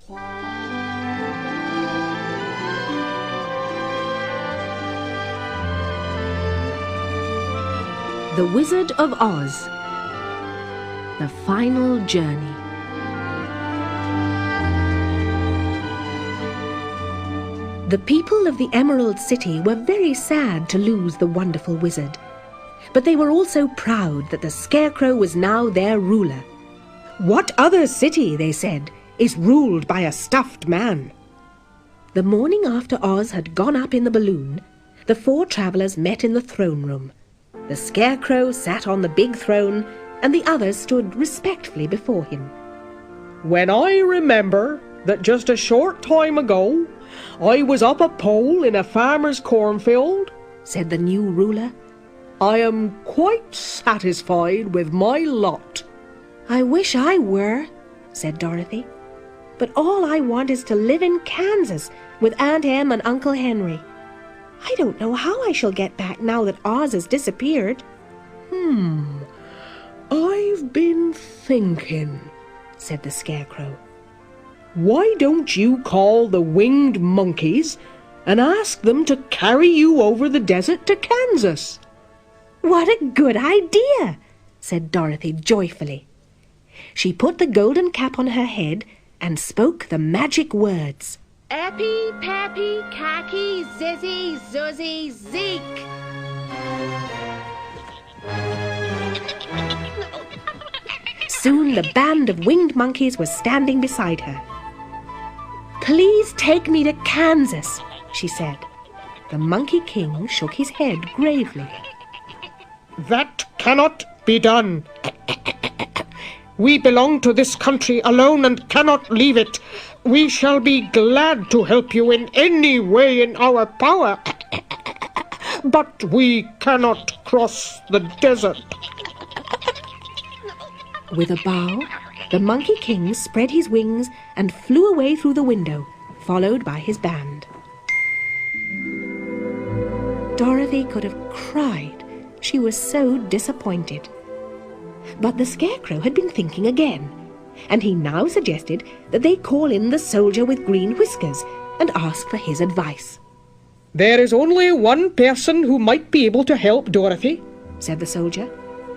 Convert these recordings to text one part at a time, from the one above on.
The Wizard of Oz. The Final Journey. The people of the Emerald City were very sad to lose the wonderful wizard. But they were also proud that the Scarecrow was now their ruler. "What other city," they said, "is ruled by a stuffed man?" The morning after Oz had gone up in the balloon, the four travellers met in the throne room. The Scarecrow sat on the big throne, and the others stood respectfully before him. "When I remember that just a short time ago I was up a pole in a farmer's cornfield," said the new ruler, "I am quite satisfied with my lot." "I wish I were," said Dorothy. "But all I want is to live in Kansas with Aunt Em and Uncle Henry. I don't know how I shall get back now that Oz has disappeared." "I've been thinking," said the Scarecrow. "Why don't you call the winged monkeys and ask them to carry you over the desert to Kansas?" "What a good idea!" said Dorothy joyfully. She put the golden cap on her head and spoke the magic words. Eppy, Peppy, Khaki, Zizzy, Zuzzy, Zeke. Soon the band of winged monkeys was standing beside her. "Please take me to Kansas," she said. The Monkey King shook his head gravely. "That cannot be done. We belong to this country alone and cannot leave it. We shall be glad to help you in any way in our power, but we cannot cross the desert." With a bow, the Monkey King spread his wings and flew away through the window, followed by his band. Dorothy could have cried. She was so disappointed. But the Scarecrow had been thinking again, and he now suggested that they call in the soldier with green whiskers and ask for his advice. "There is only one person who might be able to help Dorothy," said the soldier,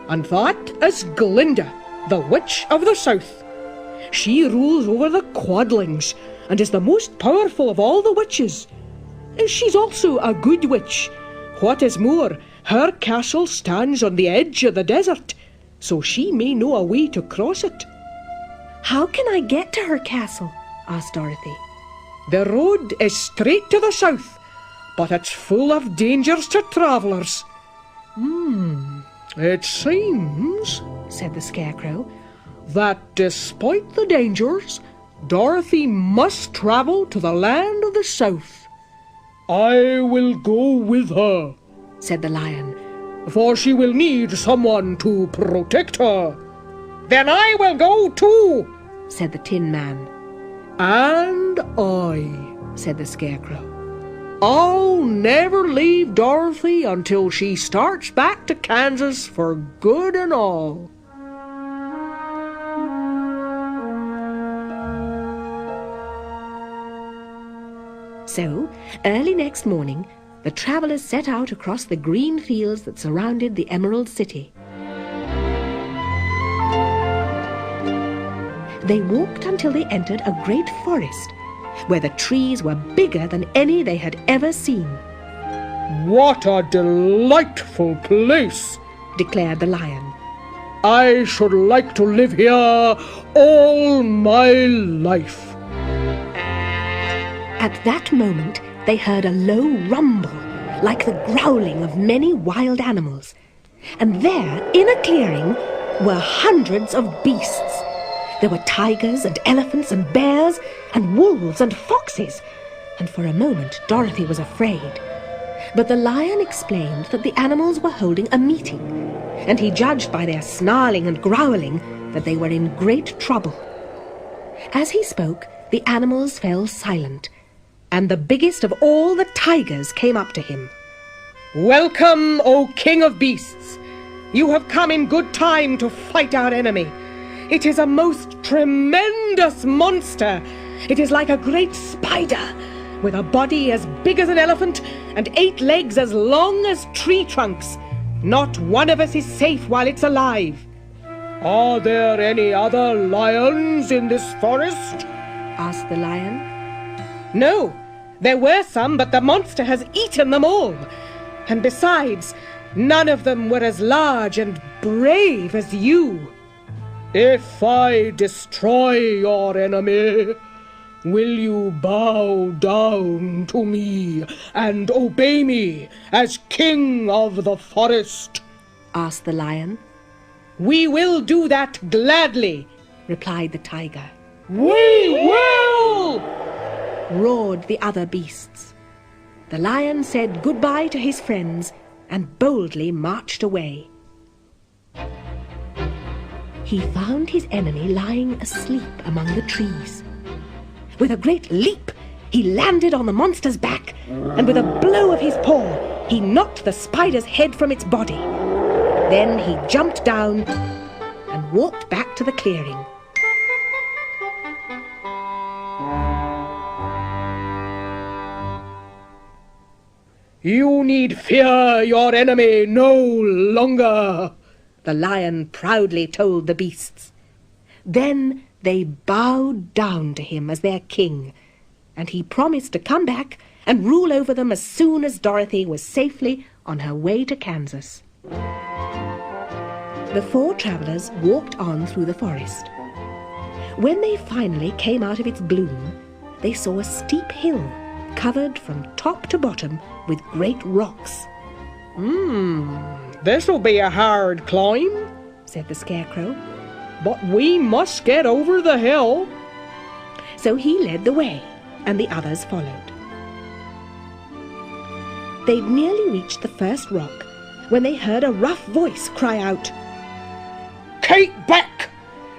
"and that is Glinda, the Witch of the South. She rules over the Quadlings and is the most powerful of all the witches. She's also a good witch. What is more, her castle stands on the edge of the desert, so she may know a way to cross it." "How can I get to her castle?" asked Dorothy. "The road is straight to the south, but it's full of dangers to travellers." "It seems," said the Scarecrow, "that despite the dangers, Dorothy must travel to the land of the south." "I will go with her," said the Lion, "for she will need someone to protect her." "Then I will go too," said the Tin Man. "And I," said the Scarecrow. "I'll never leave Dorothy until she starts back to Kansas for good and all." So, early next morning, the travellers set out across the green fields that surrounded the Emerald City. They walked until they entered a great forest, where the trees were bigger than any they had ever seen. "What a delightful place," declared the Lion. "I should like to live here all my life." At that moment, they heard a low rumble, like the growling of many wild animals. And there, in a clearing, were hundreds of beasts. There were tigers and elephants and bears and wolves and foxes. And for a moment, Dorothy was afraid. But the Lion explained that the animals were holding a meeting, and he judged by their snarling and growling that they were in great trouble. As he spoke, the animals fell silent, and the biggest of all the tigers came up to him. "Welcome, O King of Beasts! You have come in good time to fight our enemy. It is a most tremendous monster, It is like a great spider, with a body as big as an elephant and 8 legs as long as tree trunks. Not one of us is safe while it's alive. Are there any other lions in this forest? asked the lion. No, there were some, but the monster has eaten them all. And besides, none of them were as large and brave as you. If I destroy your enemy, will you bow down to me and obey me as king of the forest? asked the lion. We will do that gladly, replied the tiger. We will! roared the other beasts. The lion said goodbye to his friends and boldly marched away. He found his enemy lying asleep among the trees. With a great leap, he landed on the monster's back, and with a blow of his paw, he knocked the spider's head from its body. Then he jumped down and walked back to the clearing. You need fear your enemy no longer, the lion proudly told the beasts. Then they bowed down to him as their king, and he promised to come back and rule over them as soon as Dorothy was safely on her way to Kansas. The 4 travellers walked on through the forest. When they finally came out of its gloom, they saw a steep hill covered from top to bottom with great rocks. This'll be a hard climb, said the Scarecrow. but we must get over the hill. So he led the way, and the others followed. They'd nearly reached the first rock when they heard a rough voice cry out, Keep back!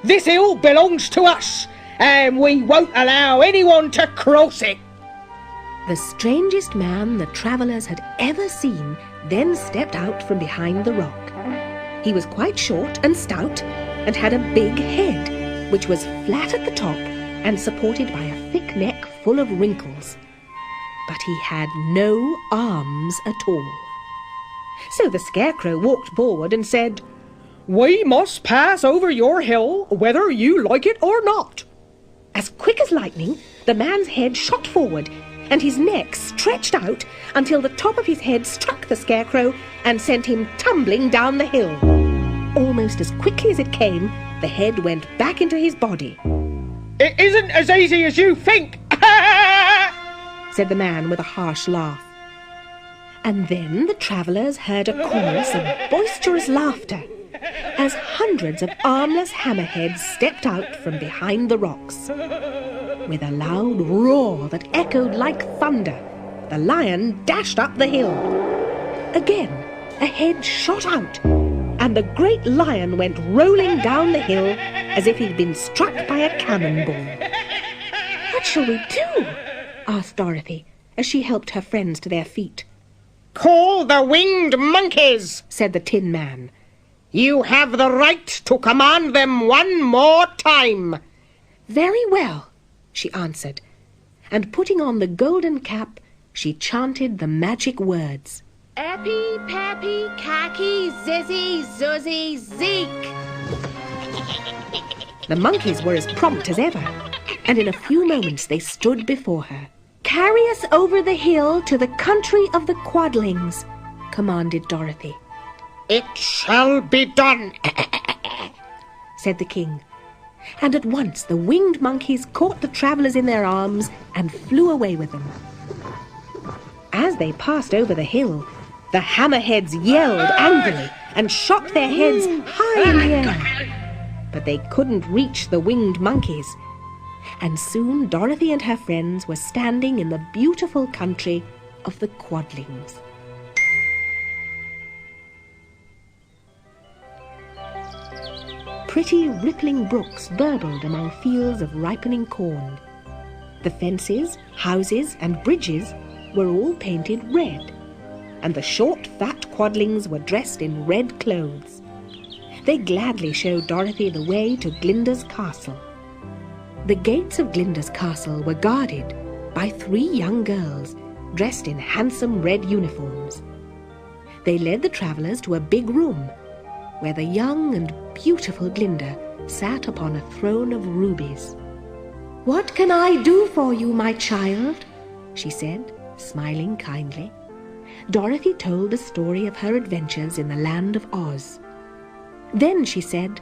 This hill belongs to us, and we won't allow anyone to cross it. The strangest man the travellers had ever seen then stepped out from behind the rock. He was quite short and stout, and had a big head, which was flat at the top and supported by a thick neck full of wrinkles. But he had no arms at all. So the Scarecrow walked forward and said, We must pass over your hill, whether you like it or not. As quick as lightning, the man's head shot forward, and his neck stretched out until the top of his head struck the Scarecrow and sent him tumbling down the hill. Almost as quickly as it came, the head went back into his body. It isn't as easy as you think, said the man with a harsh laugh. And then the travellers heard a chorus of boisterous laughter as hundreds of armless hammerheads stepped out from behind the rocks. With a loud roar that echoed like thunder, the lion dashed up the hill. Again, a head shot out, and the great lion went rolling down the hill as if he'd been struck by a cannonball. What shall we do? asked Dorothy, as she helped her friends to their feet. Call the winged monkeys, said the Tin Man. You have the right to command them one more time. Very well, she answered, and putting on the golden cap, she chanted the magic words. Eppy, Peppy, Khaki, Zizzy, Zuzzy, Zeke. The monkeys were as prompt as ever, and in a few moments they stood before her. Carry us over the hill to the country of the Quadlings, commanded Dorothy. It shall be done, said the king. And at once the winged monkeys caught the travellers in their arms and flew away with them. As they passed over the hill, the hammerheads yelled angrily and shot their heads high in the air. But they couldn't reach the winged monkeys. And soon Dorothy and her friends were standing in the beautiful country of the Quadlings. Pretty rippling brooks burbled among fields of ripening corn. The fences, houses, and bridges were all painted red, and the short, fat Quadlings were dressed in red clothes. They gladly showed Dorothy the way to Glinda's castle. The gates of Glinda's castle were guarded by 3 young girls dressed in handsome red uniforms. They led the travellers to a big room where the young and beautiful Glinda sat upon a throne of rubies. "What can I do for you, my child?" she said, smiling kindly. Dorothy told the story of her adventures in the land of Oz. Then she said,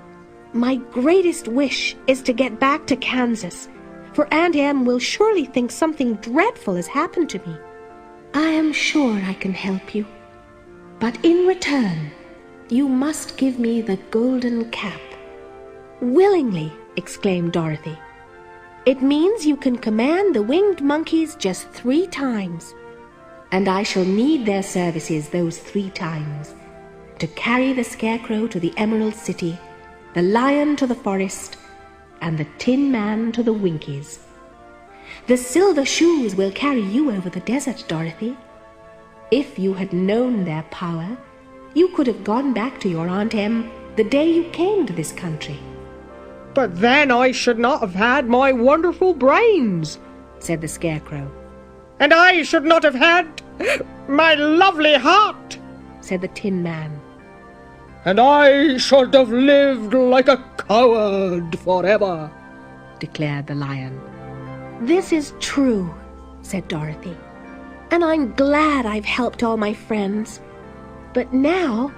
"My greatest wish is to get back to Kansas, for Aunt Em will surely think something dreadful has happened to me. I am sure I can help you, but in return, you must give me the golden cap." "Willingly," exclaimed Dorothy. "It means you can command the winged monkeys just 3 times, and I shall need their services those 3 times, to carry the Scarecrow to the Emerald City, the Lion to the forest, and the Tin Man to the Winkies. The silver shoes will carry you over the desert, Dorothy. If you had known their power, you could have gone back to your Aunt Em the day you came to this country." "But then I should not have had my wonderful brains," said the Scarecrow. "and I should not have had my lovely heart," said the Tin Man. "And I should have lived like a coward forever," declared the Lion. "This is true," said Dorothy, "and I'm glad I've helped all my friends. But now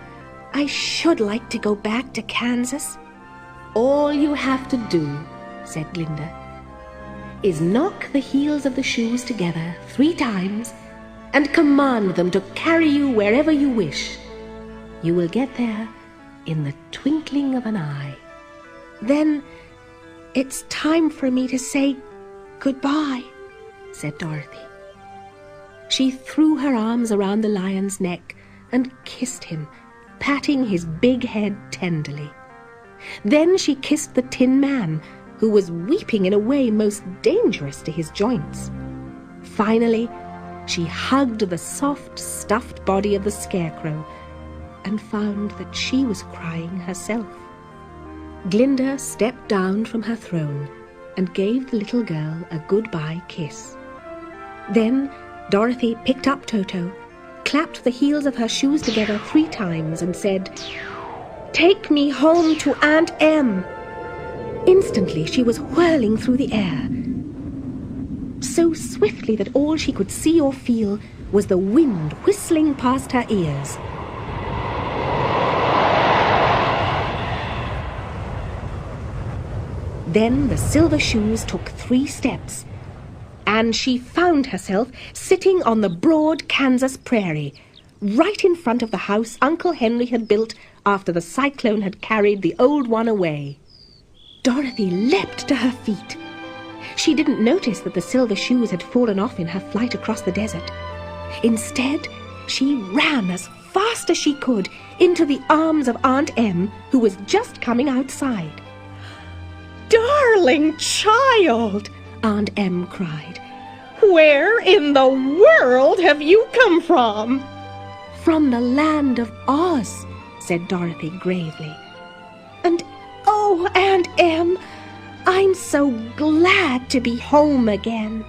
I should like to go back to Kansas." "All you have to do," said Glinda, "is knock the heels of the shoes together 3 times and command them to carry you wherever you wish. You will get there in the twinkling of an eye." "Then it's time for me to say goodbye," said Dorothy. She threw her arms around the Lion's neck and kissed him, patting his big head tenderly. Then she kissed the Tin Man, who was weeping in a way most dangerous to his joints. Finally, she hugged the soft, stuffed body of the Scarecrow and found that she was crying herself. Glinda stepped down from her throne and gave the little girl a goodbye kiss. Then Dorothy picked up Toto, clapped the heels of her shoes together 3 times and said, "Take me home to Aunt Em." Instantly she was whirling through the air, so swiftly that all she could see or feel was the wind whistling past her ears. Then the silver shoes took 3 steps, and she found herself sitting on the broad Kansas prairie, right in front of the house Uncle Henry had built after the cyclone had carried the old one away. Dorothy leapt to her feet. She didn't notice that the silver shoes had fallen off in her flight across the desert. Instead, she ran as fast as she could into the arms of Aunt Em, who was just coming outside. "Darling child," Aunt Em cried. "Where in the world have you come from?" "From the land of Oz," said Dorothy gravely. "And oh, Aunt Em, I'm so glad to be home again."